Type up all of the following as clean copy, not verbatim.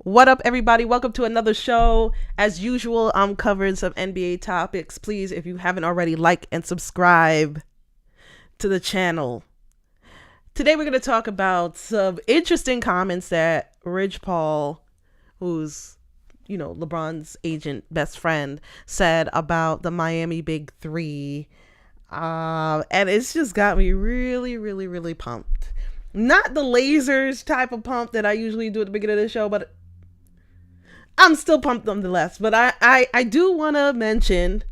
What up, everybody? Welcome to another show. As usual, I'm covering some NBA topics. Please, if you haven't already, like and subscribe to the channel. Today, we're going to talk about some interesting comments that Rich Paul, who's, LeBron's agent, best friend, said about the Miami Big Three. And it's just got me really, really, really pumped. Not the lasers type of pump that I usually do at the beginning of the show, but I'm still pumped nonetheless. But I do want to mention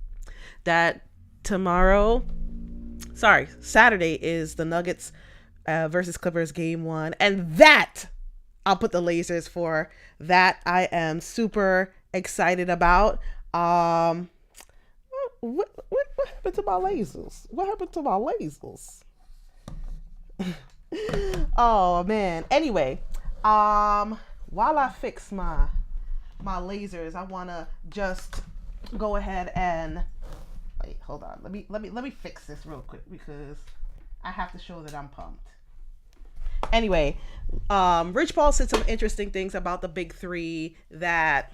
that Saturday is the Nuggets versus Clippers game 1. And that I'll put the lasers for. That I am super excited about. What happened to my lasers? What happened to my lasers? Oh man. Anyway, while I fix my lasers, I want to just go ahead and wait. Hold on. Let me fix this real quick because I have to show that I'm pumped. Anyway, Rich Paul said some interesting things about the Big Three that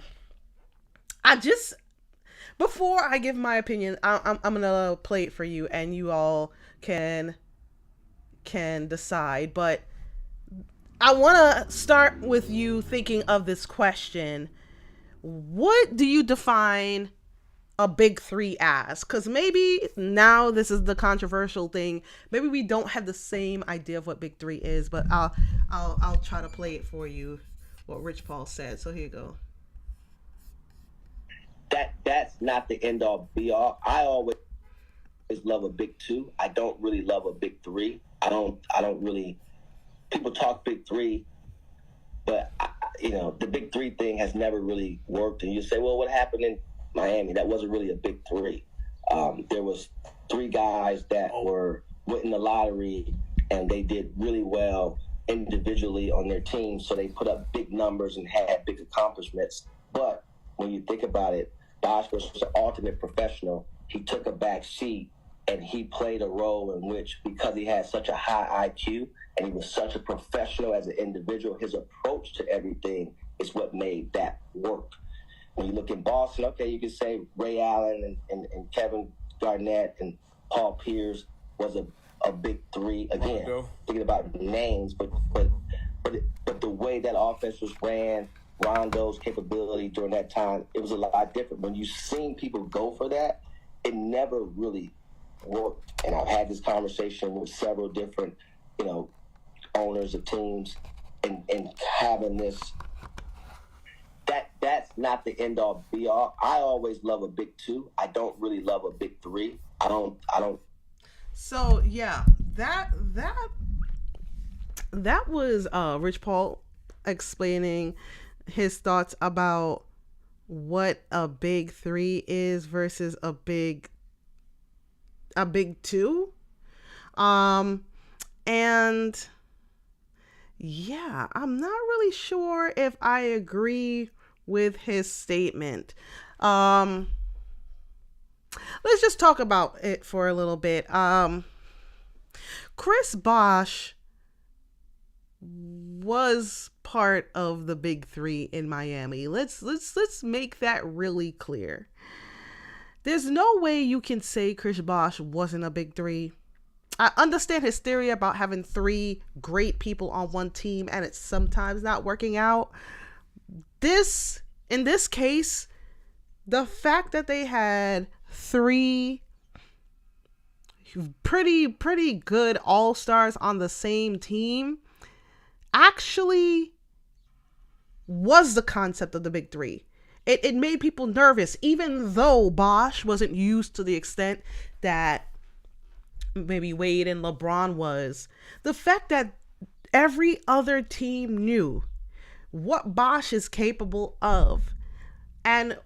before I give my opinion, I'm gonna play it for you, and you all can decide. But I want to start with you thinking of this question: what do you define a Big Three as? Because maybe now this is the controversial thing. Maybe we don't have the same idea of what Big Three is, but I'll try to play it for you. What Rich Paul said. So here you go. That's not the end all be all. I always love a big two. I don't really love a big three. I don't really. People talk big three, but the big three thing has never really worked. And you say, well, what happened in Miami? That wasn't really a big three. There was three guys that went in the lottery, and they did really well individually on their team. So they put up big numbers and had big accomplishments. But when you think about it, Bosh was an ultimate professional. He took a back seat, and he played a role in which, because he had such a high IQ and he was such a professional as an individual, his approach to everything is what made that work. When you look in Boston, okay, you can say Ray Allen and Kevin Garnett and Paul Pierce was a big three. Again, thinking about names, but the way that offense was ran, Rondo's capability during that time, it was a lot different. When you seen people go for that, it never really worked. And I've had this conversation with several different, owners of teams, and having this. That's not the end all be all. I always love a big two. I don't really love a big three. I don't. So yeah, that was Rich Paul explaining his thoughts about what a big three is versus a big two. And yeah, I'm not really sure if I agree with his statement. Let's just talk about it for a little bit. Chris Bosh was part of the Big Three in Miami. Let's make that really clear. There's no way you can say Chris Bosh wasn't a Big Three. I understand his theory about having three great people on one team and it's sometimes not working out. In this case, the fact that they had three pretty good all-stars on the same team actually was the concept of the Big Three. It made people nervous, even though Bosh wasn't used to the extent that maybe Wade and LeBron was. The fact that every other team knew what Bosh is capable of and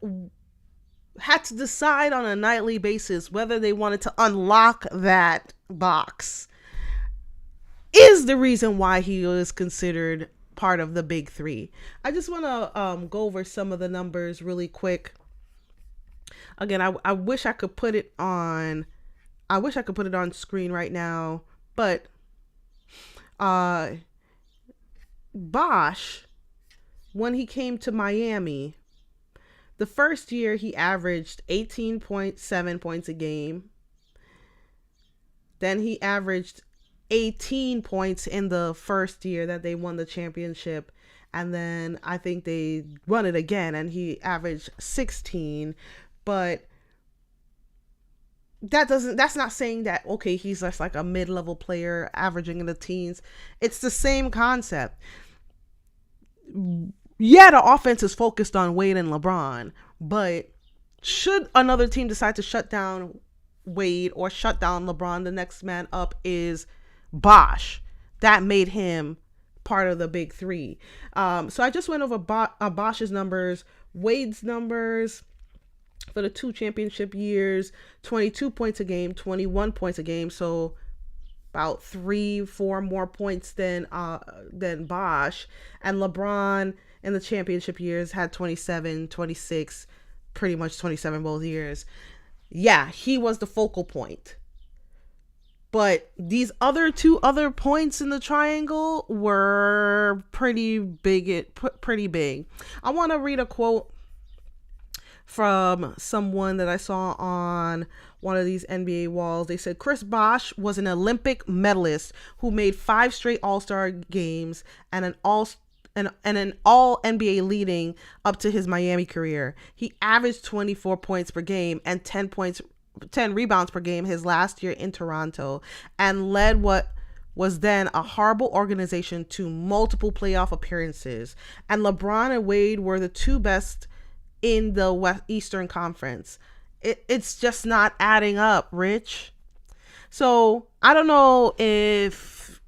had to decide on a nightly basis whether they wanted to unlock that box is the reason why he was considered part of the Big Three. I just want to go over some of the numbers really quick. Again, I wish I could put it on screen right now, but Bosh when he came to Miami, the first year he averaged 18.7 points a game. Then he averaged 18 points in the first year that they won the championship. And then I think they won it again and he averaged 16. But that's not saying that, okay, he's just like a mid-level player averaging in the teens. It's the same concept. Yeah, the offense is focused on Wade and LeBron, but should another team decide to shut down Wade or shut down LeBron, the next man up is Bosh. That made him part of the big three. So I just went over Bosh's numbers, Wade's numbers for the 2 championship years: 22 points a game, 21 points a game. So about 3-4 more points than Bosh. And LeBron in the championship years had 27, 26, pretty much 27 both years. Yeah, he was the focal point. But these other 2 other points in the triangle were pretty big. I want to read a quote from someone that I saw on one of these NBA walls. They said Chris Bosh was an Olympic medalist who made 5 straight All-Star games and an all NBA leading up to his Miami career. He averaged 24 points per game and 10 rebounds per game his last year in Toronto, and led what was then a horrible organization to multiple playoff appearances. And LeBron and Wade were the 2 best in the Eastern Conference. It's just not adding up, Rich. So I don't know if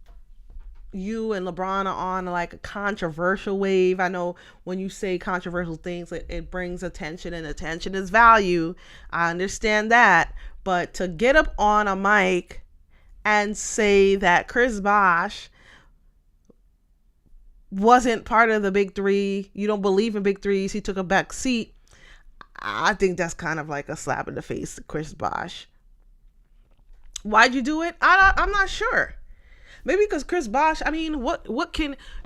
you and LeBron are on like a controversial wave. I know when you say controversial things, it brings attention, and attention is value. I understand that. But to get up on a mic and say that Chris Bosh wasn't part of the big three, you don't believe in big threes, he took a back seat, I think that's kind of like a slap in the face to Chris Bosh. Why'd you do it? I'm not sure. Maybe because Chris Bosh, I mean,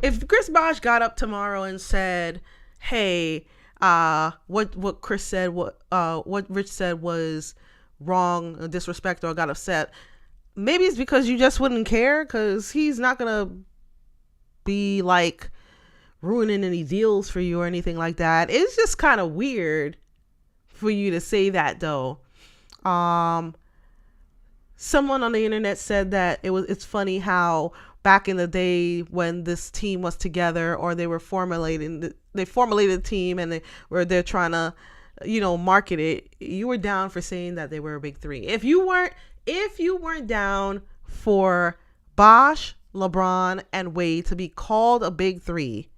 if Chris Bosh got up tomorrow and said, hey, what Chris said, what Rich said was wrong, disrespect, or got upset, maybe it's because you just wouldn't care, because he's not going to be like ruining any deals for you or anything like that. It's just kind of weird for you to say that, though. Someone on the internet said that it's funny how back in the day when this team was together, or they formulated a team and they're trying to, market it, you were down for saying that they were a big three. If you weren't down for Bosh, LeBron, and Wade to be called a big three,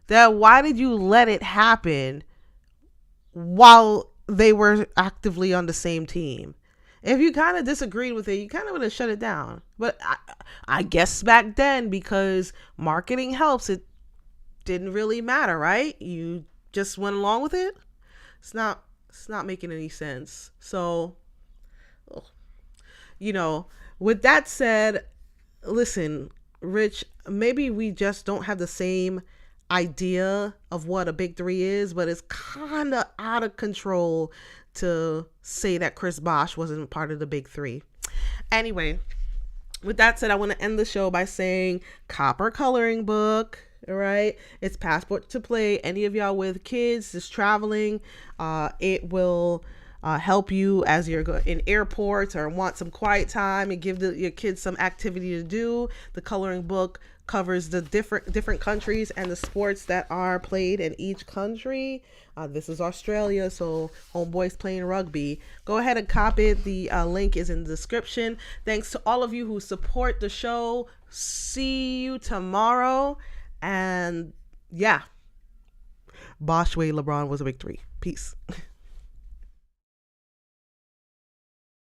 then why did you let it happen while they were actively on the same team? If you kind of disagreed with it, you kind of would have shut it down. But I guess back then, because marketing helps, it didn't really matter, right? You just went along with it. It's not making any sense. So, with that said, listen, Rich, maybe we just don't have the same idea of what a big three is, but it's kind of out of control to say that Chris Bosh wasn't part of the big three. Anyway, with that said, I want to end the show by saying copper coloring book. All right, it's Passport to Play. Any of y'all with kids just traveling, it will help you as you're in airports or want some quiet time and give your kids some activity to do. The coloring book covers the different countries and the sports that are played in each country. This is Australia, so homeboy's playing rugby. Go ahead and cop it. The link is in the description. Thanks to all of you who support the show. See you tomorrow. And yeah, Bosh, Wade, LeBron was a big three. Peace.